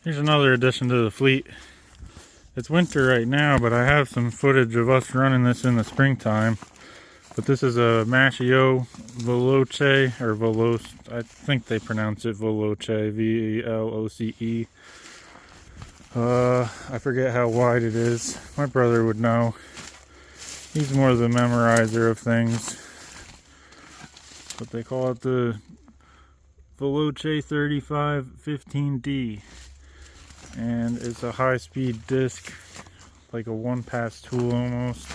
Here's another addition to the fleet. It's winter right now, but I have some footage of us running this in the springtime. But this is a Maschio Veloce, or Veloce, I think they pronounce it Veloce, V-E-L-O-C-E. I forget how wide it is. My brother would know. He's more the memorizer of things. But they call it the Veloce 3515D. And it's a high-speed disc, like a one-pass tool almost.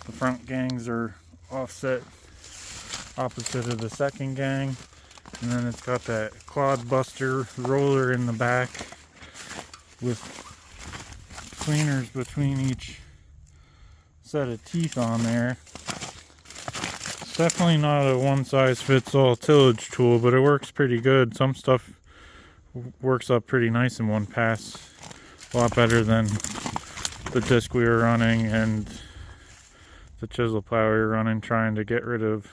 The front gangs are offset opposite of the second gang, and then it's got that clod buster roller in the back with cleaners between each set of teeth on there. It's definitely not a one-size-fits-all tillage tool, but it works pretty good. Some stuff works up pretty nice in one pass, a lot better than the disc we were running and the chisel plow we were running, trying to get rid of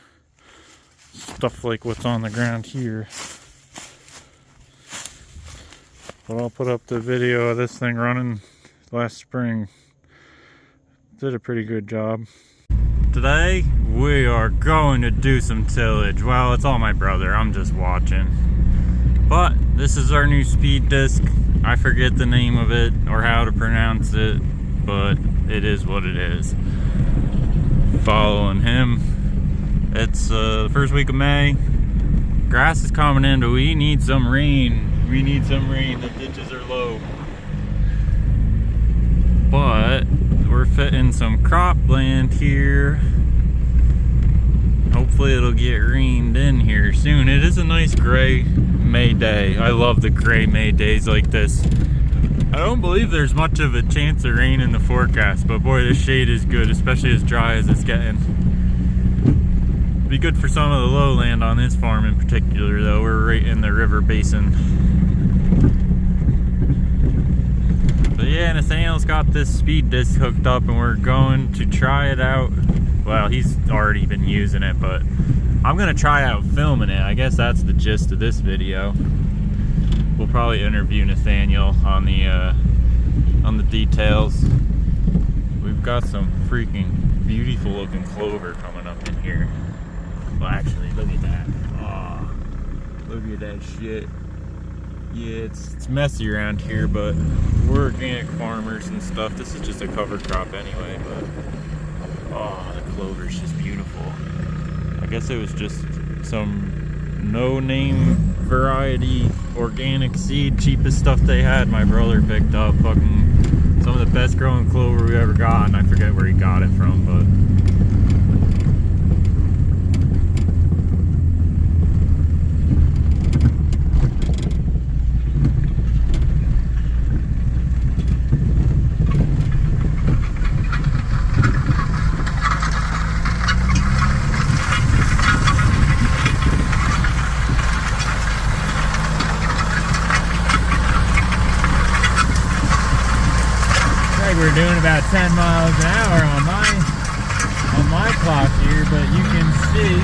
stuff like what's on the ground here. But I'll put up the video of this thing running last spring. Did a pretty good job. Today we are going to do some tillage. Well, it's all my brother, I'm just watching. But this is our new speed disc. I forget the name of it or how to pronounce it, but it is what it is. Following him. It's the first week of May. Grass is coming in, but we need some rain. We need some rain. The ditches are low. But we're fitting some cropland here. Hopefully it'll get rained in here soon. It is a nice gray May day. I love the gray May days like this. I don't believe there's much of a chance of rain in the forecast, but boy, this shade is good, especially as dry as it's getting. Be good for some of the lowland on this farm in particular, though. We're right in the river basin. But yeah, Nathaniel's got this speed disc hooked up and we're going to try it out. Well, he's already been using it, but I'm gonna try out filming it. I guess that's the gist of this video. We'll probably interview Nathaniel on the details. We've got some freaking beautiful looking clover coming up in here. Well, actually, look at that. Oh, look at that shit. Yeah, it's messy around here, but we're organic farmers and stuff. This is just a cover crop anyway, but oh, the clover's just beautiful. I guess it was just some no-name variety organic seed, cheapest stuff they had. My brother picked up fucking some of the best growing clover we ever got, and I forget where he got it from, but we're doing about 10 miles an hour on my clock here, but you can see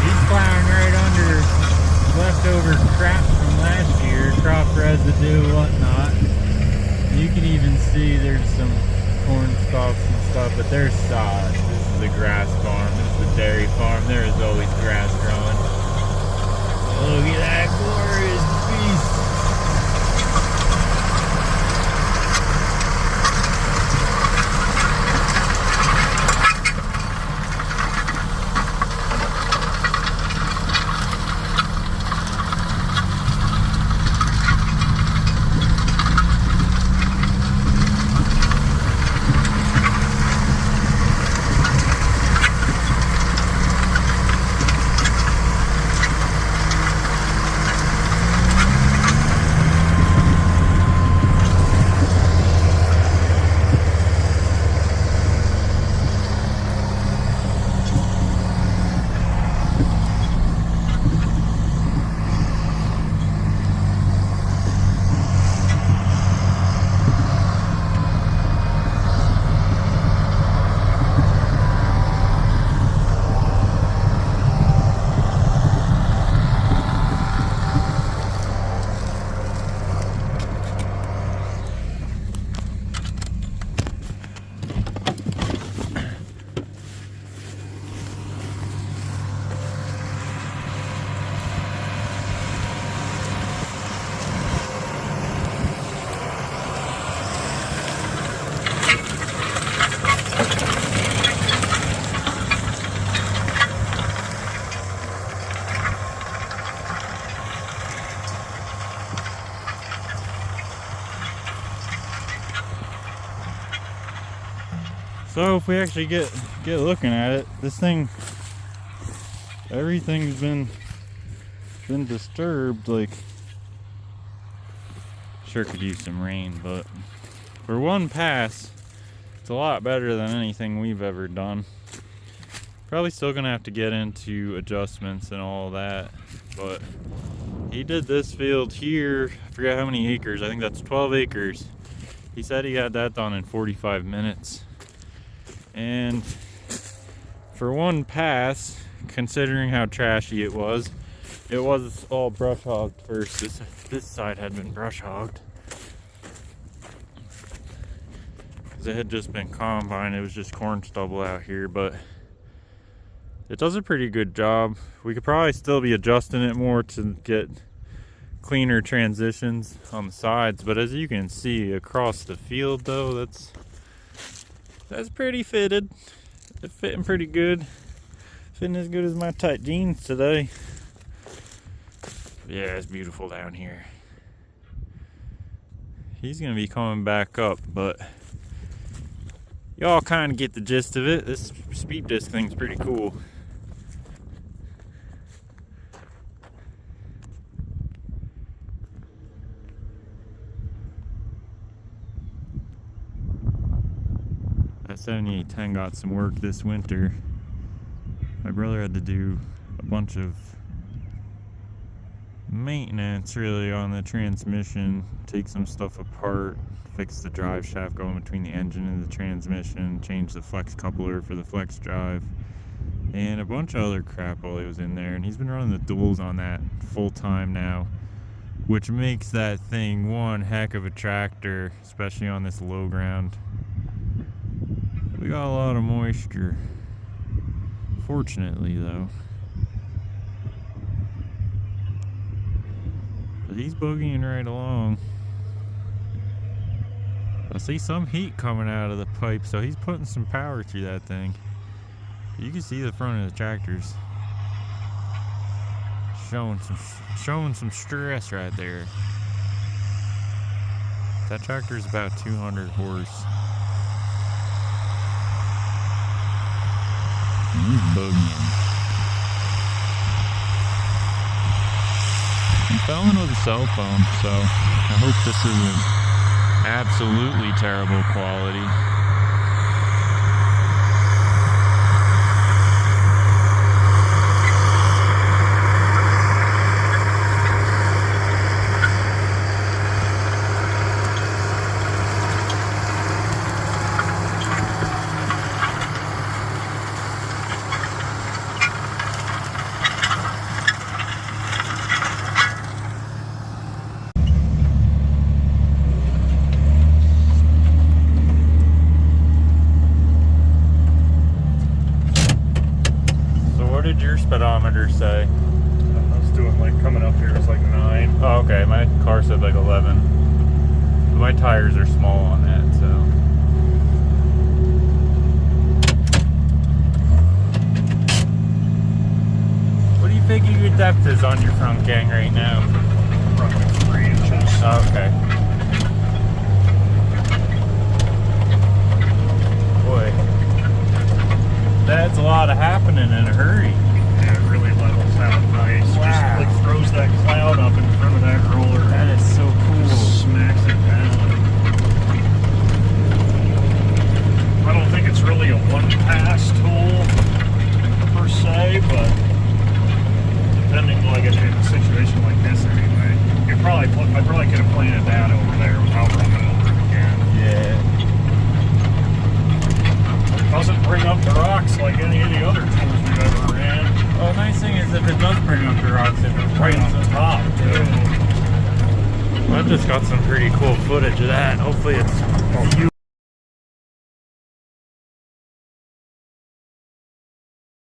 he's plowing right under leftover crap from last year, crop residue, whatnot. You can even see there's some corn stalks and stuff, but there's sod. This is a grass farm. This is a dairy farm. There is always grass growing. Look at that glorious beast. So if we actually get looking at it, this thing, everything's been disturbed. Like, sure could use some rain, but for one pass, it's a lot better than anything we've ever done. Probably still gonna have to get into adjustments and all that, but he did this field here, I forget how many acres, I think that's 12 acres. He said he had that done in 45 minutes. And for one pass, considering how trashy it was all brush hogged first. This side had been brush hogged. Because it had just been combine, it was just corn stubble out here, but it does a pretty good job. We could probably still be adjusting it more to get cleaner transitions on the sides, but as you can see across the field though, that's pretty fitted. It's fitting pretty good. Fitting as good as my tight jeans today. Yeah, it's beautiful down here. He's gonna be coming back up, but y'all kind of get the gist of it. This speed disc thing's pretty cool. That 7810 got some work this winter. My brother had to do a bunch of maintenance really on the transmission, take some stuff apart, fix the drive shaft going between the engine and the transmission, change the flex coupler for the flex drive, and a bunch of other crap while he was in there. And he's been running the duals on that full time now, which makes that thing one heck of a tractor, especially on this low ground. We got a lot of moisture, fortunately though. But he's boogieing right along. I see some heat coming out of the pipe, so he's putting some power through that thing. You can see the front of the tractors showing some stress right there. That tractor's about 200 horse. And he's boogieing. I'm filming with a cell phone, so I hope this isn't absolutely terrible quality. What did your speedometer say? I was doing like coming up here, it's like 9. Oh, okay. My car said like 11. But my tires are small on that, so. What do you figure your depth is on your front gang right now? Roughly 3 inches. Oh, okay. Boy. That's a lot of happening in a hurry. Yeah, it really levels out nice. Wow. Just like throws that cloud up in front of that roller. That is so cool. Smacks it down. I don't think it's really a one-pass tool per se, but depending like in a situation like this anyway, I probably could have planted that over there without running over it again. Yeah. Doesn't bring up the rocks like any of the other tools we've ever ran. Well, the nice thing is if it does bring up the rocks, it Right on the top, too. Well, I just got some pretty cool footage of that. Hopefully it's